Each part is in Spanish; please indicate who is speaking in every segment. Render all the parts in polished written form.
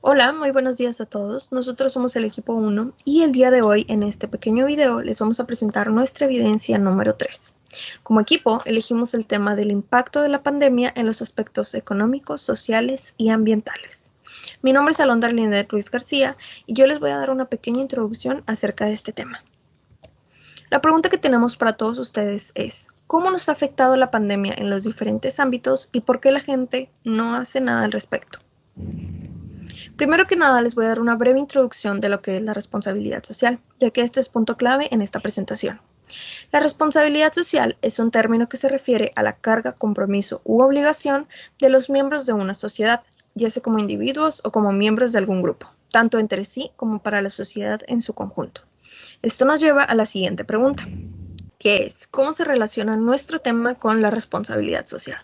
Speaker 1: Hola, muy buenos días a todos. Nosotros somos el equipo 1 y el día de hoy en este pequeño video les vamos a presentar nuestra evidencia número 3. Como equipo elegimos el tema del impacto de la pandemia en los aspectos económicos, sociales y ambientales. Mi nombre es Alondra Linet Ruiz García y yo les voy a dar una pequeña introducción acerca de este tema. La pregunta que tenemos para todos ustedes es: ¿cómo nos ha afectado la pandemia en los diferentes ámbitos y por qué la gente no hace nada al respecto? Primero que nada, les voy a dar una breve introducción de lo que es la responsabilidad social, ya que este es punto clave en esta presentación. La responsabilidad social es un término que se refiere a la carga, compromiso u obligación de los miembros de una sociedad, ya sea como individuos o como miembros de algún grupo, tanto entre sí como para la sociedad en su conjunto. Esto nos lleva a la siguiente pregunta, que es: ¿cómo se relaciona nuestro tema con la responsabilidad social?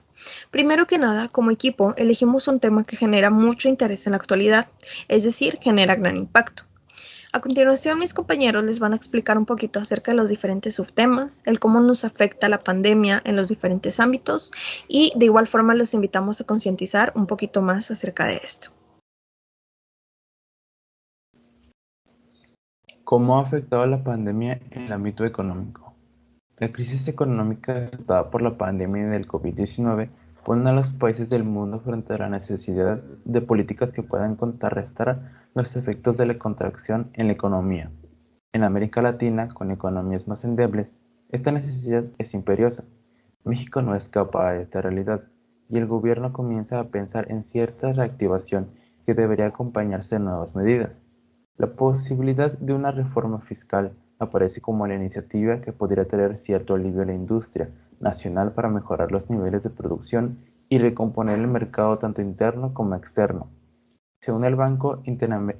Speaker 1: Primero que nada, como equipo, elegimos un tema que genera mucho interés en la actualidad, es decir, genera gran impacto. A continuación, mis compañeros les van a explicar un poquito acerca de los diferentes subtemas, el cómo nos afecta la pandemia en los diferentes ámbitos y de igual forma los invitamos a concientizar un poquito más acerca de esto.
Speaker 2: ¿Cómo ha afectado la pandemia en el ámbito económico? La crisis económica desatada por la pandemia del COVID-19 pone a los países del mundo frente a la necesidad de políticas que puedan contrarrestar los efectos de la contracción en la economía. En América Latina, con economías más endebles, esta necesidad es imperiosa. México no escapa a esta realidad y el gobierno comienza a pensar en cierta reactivación que debería acompañarse de nuevas medidas. La posibilidad de una reforma fiscal aparece como la iniciativa que podría traer cierto alivio a la industria nacional para mejorar los niveles de producción y recomponer el mercado tanto interno como externo. Según el Banco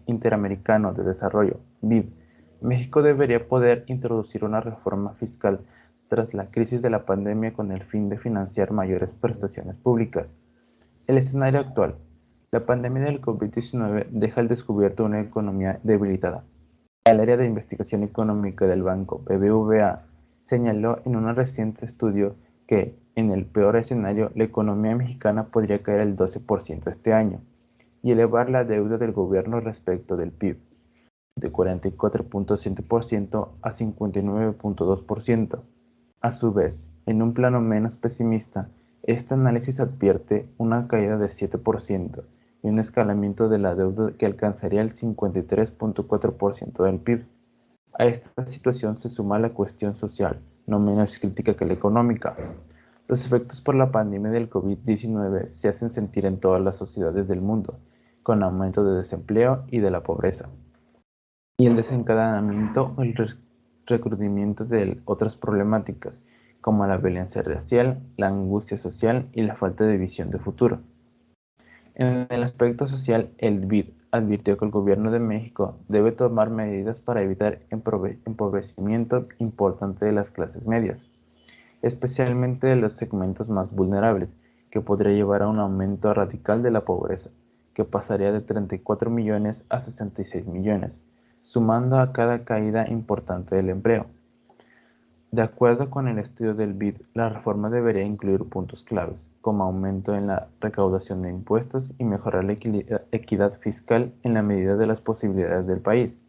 Speaker 2: Interamericano de Desarrollo, BID, México debería poder introducir una reforma fiscal tras la crisis de la pandemia con el fin de financiar mayores prestaciones públicas. El escenario actual. La pandemia del COVID-19 deja al descubierto una economía debilitada. El área de investigación económica del banco BBVA señaló en un reciente estudio que, en el peor escenario, la economía mexicana podría caer el 12% este año y elevar la deuda del gobierno respecto del PIB de 44.7% a 59.2%. A su vez, en un plano menos pesimista, este análisis advierte una caída de 7% y un escalamiento de la deuda que alcanzaría el 53.4% del PIB. A esta situación se suma la cuestión social, no menos crítica que la económica. Los efectos por la pandemia del COVID-19 se hacen sentir en todas las sociedades del mundo, con aumento de desempleo y de la pobreza y el desencadenamiento o el recrudecimiento de otras problemáticas, como la violencia racial, la angustia social y la falta de visión de futuro. En el aspecto social, el BID advirtió que el gobierno de México debe tomar medidas para evitar empobrecimiento importante de las clases medias, especialmente de los segmentos más vulnerables, que podría llevar a un aumento radical de la pobreza, que pasaría de 34 millones a 66 millones, sumando a cada caída importante del empleo. De acuerdo con el estudio del BID, la reforma debería incluir puntos claves, como aumento en la recaudación de impuestos y mejorar la equidad fiscal en la medida de las posibilidades del país.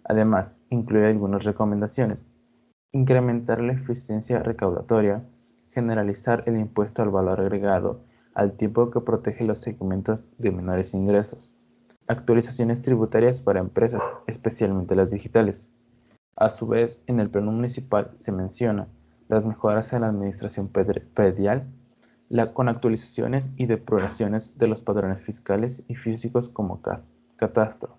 Speaker 2: Además, incluye algunas recomendaciones: incrementar la eficiencia recaudatoria, generalizar el impuesto al valor agregado, al tiempo que protege los segmentos de menores ingresos, actualizaciones tributarias para empresas, especialmente las digitales. A su vez, en el plano municipal se menciona las mejoras en la administración predial, con actualizaciones y depuraciones de los padrones fiscales y físicos como catastro,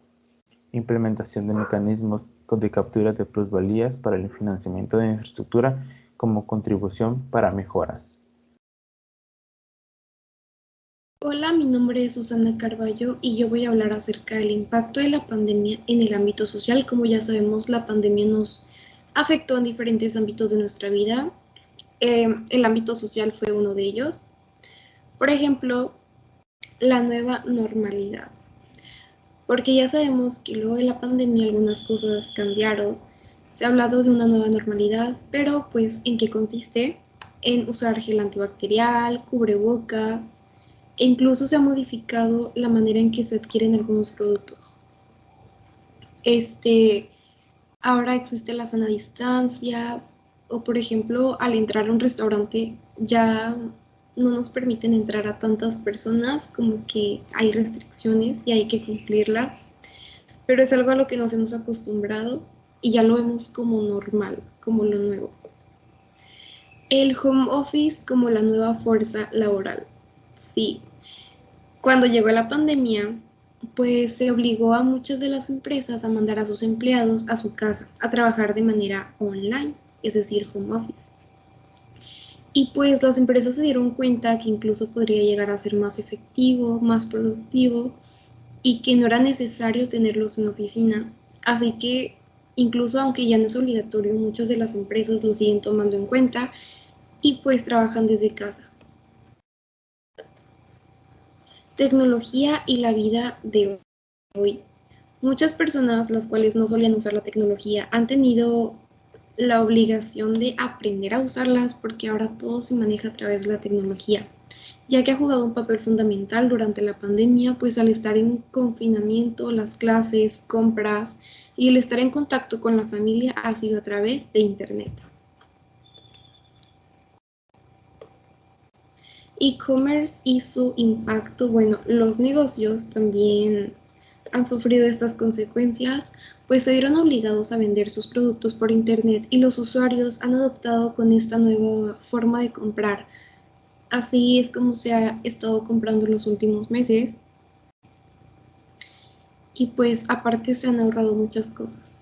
Speaker 2: implementación de mecanismos de captura de plusvalías para el financiamiento de infraestructura como contribución para mejoras.
Speaker 3: Hola, mi nombre es Susana Carballo y yo voy a hablar acerca del impacto de la pandemia en el ámbito social. Como ya sabemos, la pandemia nos afectó en diferentes ámbitos de nuestra vida. El ámbito social fue uno de ellos. Por ejemplo, la nueva normalidad. Porque ya sabemos que luego de la pandemia algunas cosas cambiaron. Se ha hablado de una nueva normalidad, pero pues ¿en qué consiste? En usar gel antibacterial, cubrebocas, e incluso se ha modificado la manera en que se adquieren algunos productos. Ahora existe la sana distancia, o por ejemplo, al entrar a un restaurante ya no nos permiten entrar a tantas personas, como que hay restricciones y hay que cumplirlas, pero es algo a lo que nos hemos acostumbrado y ya lo vemos como normal, como lo nuevo. El home office como la nueva fuerza laboral. Sí, cuando llegó la pandemia, pues se obligó a muchas de las empresas a mandar a sus empleados a su casa a trabajar de manera online, es decir, home office. Y pues las empresas se dieron cuenta que incluso podría llegar a ser más efectivo, más productivo y que no era necesario tenerlos en oficina. Así que incluso aunque ya no es obligatorio, muchas de las empresas lo siguen tomando en cuenta y pues trabajan desde casa. Tecnología y la vida de hoy. Muchas personas, las cuales no solían usar la tecnología, han tenido la obligación de aprender a usarlas porque ahora todo se maneja a través de la tecnología, ya que ha jugado un papel fundamental durante la pandemia, pues al estar en confinamiento, las clases, compras y el estar en contacto con la familia ha sido a través de Internet. E-commerce y su impacto. Bueno, los negocios también han sufrido estas consecuencias, pues se vieron obligados a vender sus productos por internet y los usuarios han adoptado con esta nueva forma de comprar. Así es como se ha estado comprando en los últimos meses y pues aparte se han ahorrado muchas cosas.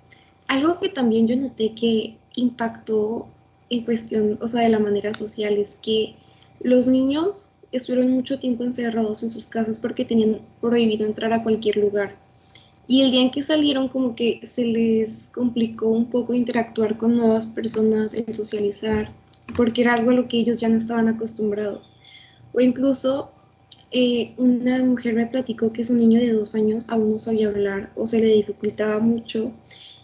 Speaker 3: Algo que también yo noté que impactó en cuestión, o sea, de la manera social, es que los niños estuvieron mucho tiempo encerrados en sus casas porque tenían prohibido entrar a cualquier lugar. Y el día en que salieron como que se les complicó un poco interactuar con nuevas personas, en socializar, porque era algo a lo que ellos ya no estaban acostumbrados. O incluso una mujer me platicó que su niño de 2 años aún no sabía hablar o se le dificultaba mucho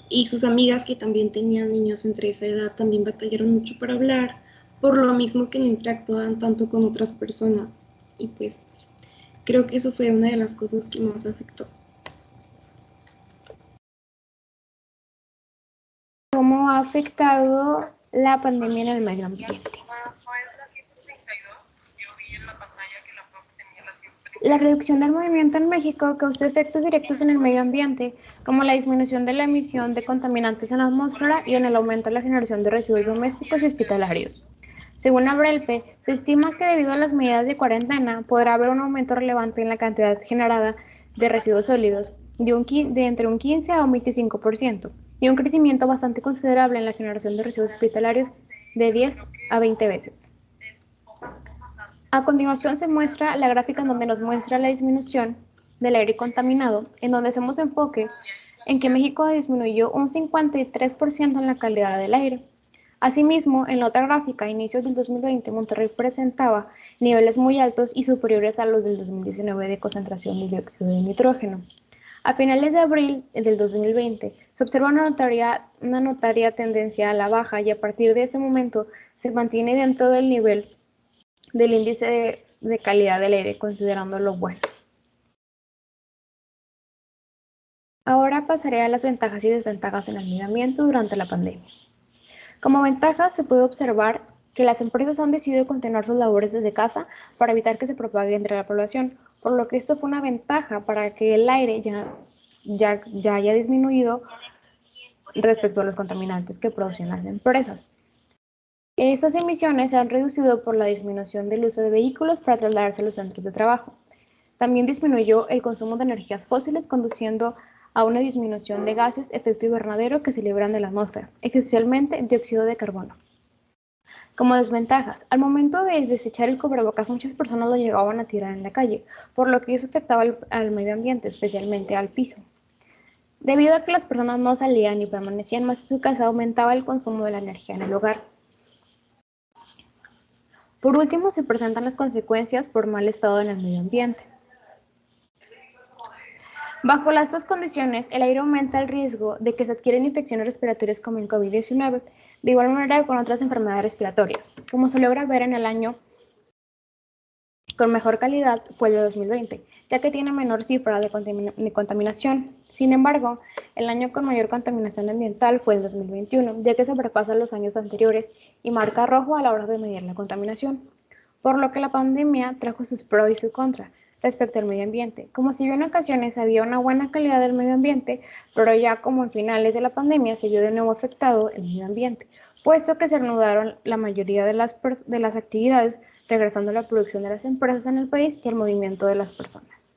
Speaker 3: y sus amigas que también tenían niños entre esa edad también batallaron mucho para hablar, por lo mismo que no interactuaban tanto con otras personas. Y pues creo que eso fue una de las cosas que más afectó.
Speaker 4: ¿Cómo ha afectado la pandemia en el medio ambiente? La reducción del movimiento en México causó efectos directos en el medio ambiente, como la disminución de la emisión de contaminantes en la atmósfera y en el aumento de la generación de residuos domésticos y hospitalarios. Según Abrelpe, se estima que debido a las medidas de cuarentena podrá haber un aumento relevante en la cantidad generada de residuos sólidos, de entre un 15 a un 25%, y un crecimiento bastante considerable en la generación de residuos hospitalarios de 10 a 20 veces. A continuación se muestra la gráfica en donde nos muestra la disminución del aire contaminado, en donde hacemos enfoque en que México disminuyó un 53% en la calidad del aire. Asimismo, en la otra gráfica, a inicios del 2020, Monterrey presentaba niveles muy altos y superiores a los del 2019 de concentración de dióxido de nitrógeno. A finales de abril del 2020 se observa una notoria tendencia a la baja y a partir de este momento se mantiene dentro del nivel del índice de calidad del aire, considerándolo bueno. Ahora pasaré a las ventajas y desventajas en el medio ambiente durante la pandemia. Como ventajas se puede observar que las empresas han decidido continuar sus labores desde casa para evitar que se propague entre la población, por lo que esto fue una ventaja para que el aire ya haya disminuido respecto a los contaminantes que producen las empresas. Estas emisiones se han reducido por la disminución del uso de vehículos para trasladarse a los centros de trabajo. También disminuyó el consumo de energías fósiles, conduciendo a una disminución de gases efecto invernadero que se liberan de la atmósfera, especialmente dióxido de carbono. Como desventajas, al momento de desechar el cubrebocas, muchas personas lo llegaban a tirar en la calle, por lo que eso afectaba al medio ambiente, especialmente al piso. Debido a que las personas no salían y permanecían más en su casa, aumentaba el consumo de la energía en el hogar. Por último, se presentan las consecuencias por mal estado en el medio ambiente. Bajo estas condiciones, el aire aumenta el riesgo de que se adquieran infecciones respiratorias como el COVID-19, de igual manera con otras enfermedades respiratorias, como se logra ver en el año con mejor calidad fue el de 2020, ya que tiene menor cifra de contaminación. Sin embargo, el año con mayor contaminación ambiental fue el 2021, ya que sobrepasa los años anteriores y marca rojo a la hora de medir la contaminación. Por lo que la pandemia trajo sus pros y sus contras respecto al medio ambiente. Como si bien en ocasiones había una buena calidad del medio ambiente, pero ya como en finales de la pandemia se vio de nuevo afectado el medio ambiente, puesto que se reanudaron la mayoría de las actividades, regresando a la producción de las empresas en el país y el movimiento de las personas.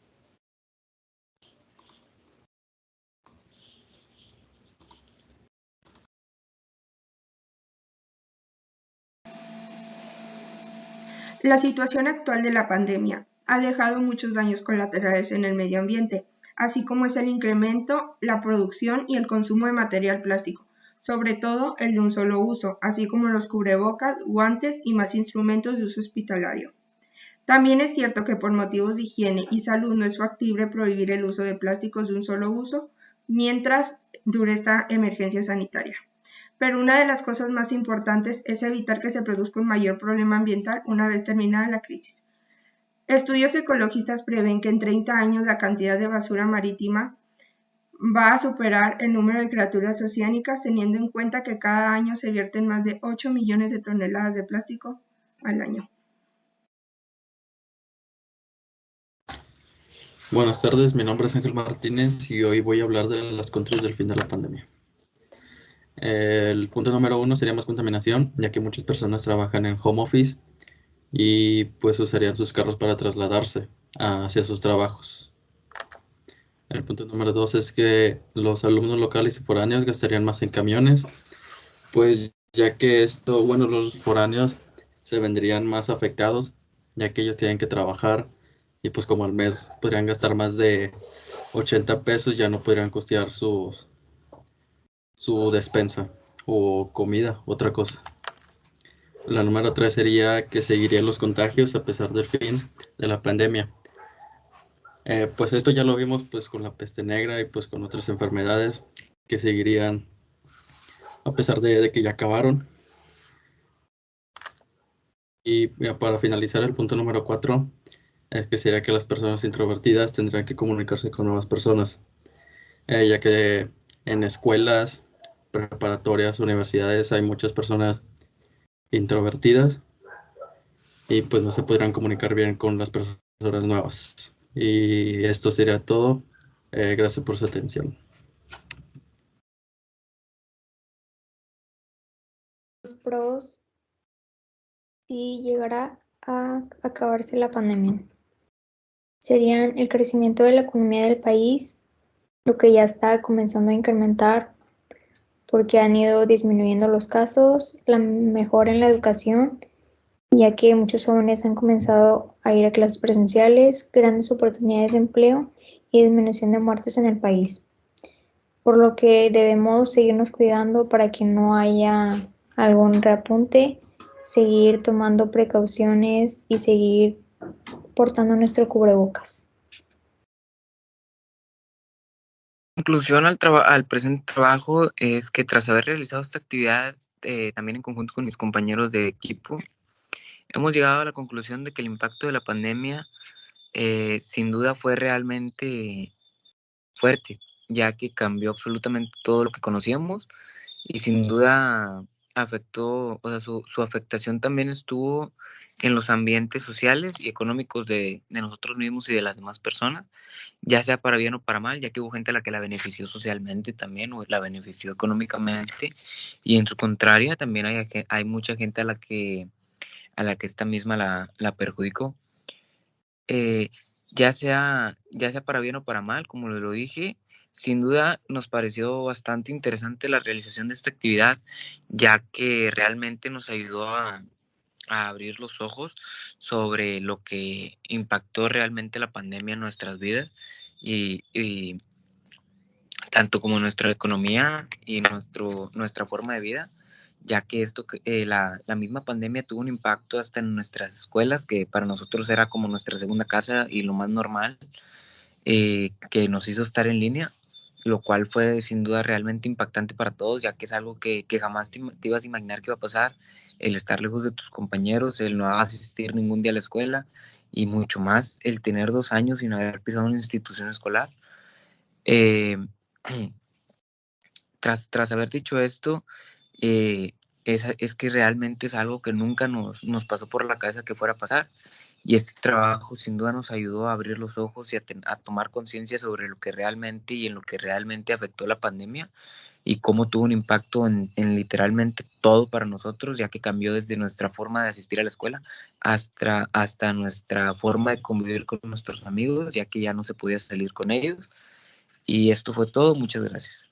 Speaker 5: La situación actual de la pandemia ha dejado muchos daños colaterales en el medio ambiente, así como es el incremento, la producción y el consumo de material plástico, sobre todo el de un solo uso, así como los cubrebocas, guantes y más instrumentos de uso hospitalario. También es cierto que por motivos de higiene y salud no es factible prohibir el uso de plásticos de un solo uso mientras dure esta emergencia sanitaria. Pero una de las cosas más importantes es evitar que se produzca un mayor problema ambiental una vez terminada la crisis. Estudios ecologistas prevén que en 30 años la cantidad de basura marítima va a superar el número de criaturas oceánicas, teniendo en cuenta que cada año se vierten más de 8 millones de toneladas de plástico al año.
Speaker 6: Buenas tardes, mi nombre es Ángel Martínez y hoy voy a hablar de las contras del fin de la pandemia. El punto número 1 sería más contaminación, ya que muchas personas trabajan en home office y pues usarían sus carros para trasladarse hacia sus trabajos. El punto número 2 es que los alumnos locales y foráneos gastarían más en camiones, pues ya que los foráneos se vendrían más afectados, ya que ellos tienen que trabajar y pues como al mes podrían gastar más de 80 pesos, ya no podrían costear su despensa o comida, otra cosa. La número 3 sería que seguirían los contagios a pesar del fin de la pandemia. Pues esto ya lo vimos pues con la peste negra y pues con otras enfermedades que seguirían a pesar de que ya acabaron. Y para finalizar, el punto número 4 es que sería que las personas introvertidas tendrán que comunicarse con nuevas personas, ya que en escuelas, preparatorias, universidades hay muchas personas introvertidas y pues no se podrán comunicar bien con las personas nuevas. Y esto sería todo. Gracias por su atención.
Speaker 7: Los pros si llegara a acabarse la pandemia serían el crecimiento de la economía del país, lo que ya está comenzando a incrementar porque han ido disminuyendo los casos, la mejora en la educación, ya que muchos jóvenes han comenzado a ir a clases presenciales, grandes oportunidades de empleo y disminución de muertes en el país. Por lo que debemos seguirnos cuidando para que no haya algún repunte, seguir tomando precauciones y seguir portando nuestro cubrebocas.
Speaker 8: Conclusión al presente trabajo es que tras haber realizado esta actividad también en conjunto con mis compañeros de equipo, hemos llegado a la conclusión de que el impacto de la pandemia sin duda fue realmente fuerte, ya que cambió absolutamente todo lo que conocíamos y sin duda afectó, o sea, su afectación también estuvo en los ambientes sociales y económicos de nosotros mismos y de las demás personas, ya sea para bien o para mal, ya que hubo gente a la que la benefició socialmente también o la benefició económicamente, y en su contraria también hay mucha gente a la que esta misma la perjudicó. Ya sea para bien o para mal, como lo dije, sin duda nos pareció bastante interesante la realización de esta actividad, ya que realmente nos ayudó a abrir los ojos sobre lo que impactó realmente la pandemia en nuestras vidas y tanto como nuestra economía y nuestra forma de vida, ya que la misma pandemia tuvo un impacto hasta en nuestras escuelas, que para nosotros era como nuestra segunda casa y lo más normal, que nos hizo estar en línea, lo cual fue sin duda realmente impactante para todos, ya que es algo que jamás te ibas a imaginar que iba a pasar, el estar lejos de tus compañeros, el no asistir ningún día a la escuela y mucho más el tener 2 años sin haber pisado una institución escolar. Eh, tras haber dicho esto, es que realmente es algo que nunca nos pasó por la cabeza que fuera a pasar. Y este trabajo sin duda nos ayudó a abrir los ojos y a tomar conciencia sobre lo que realmente y en lo que realmente afectó la pandemia y cómo tuvo un impacto en literalmente todo para nosotros, ya que cambió desde nuestra forma de asistir a la escuela hasta nuestra forma de convivir con nuestros amigos, ya que ya no se podía salir con ellos. Y esto fue todo. Muchas gracias.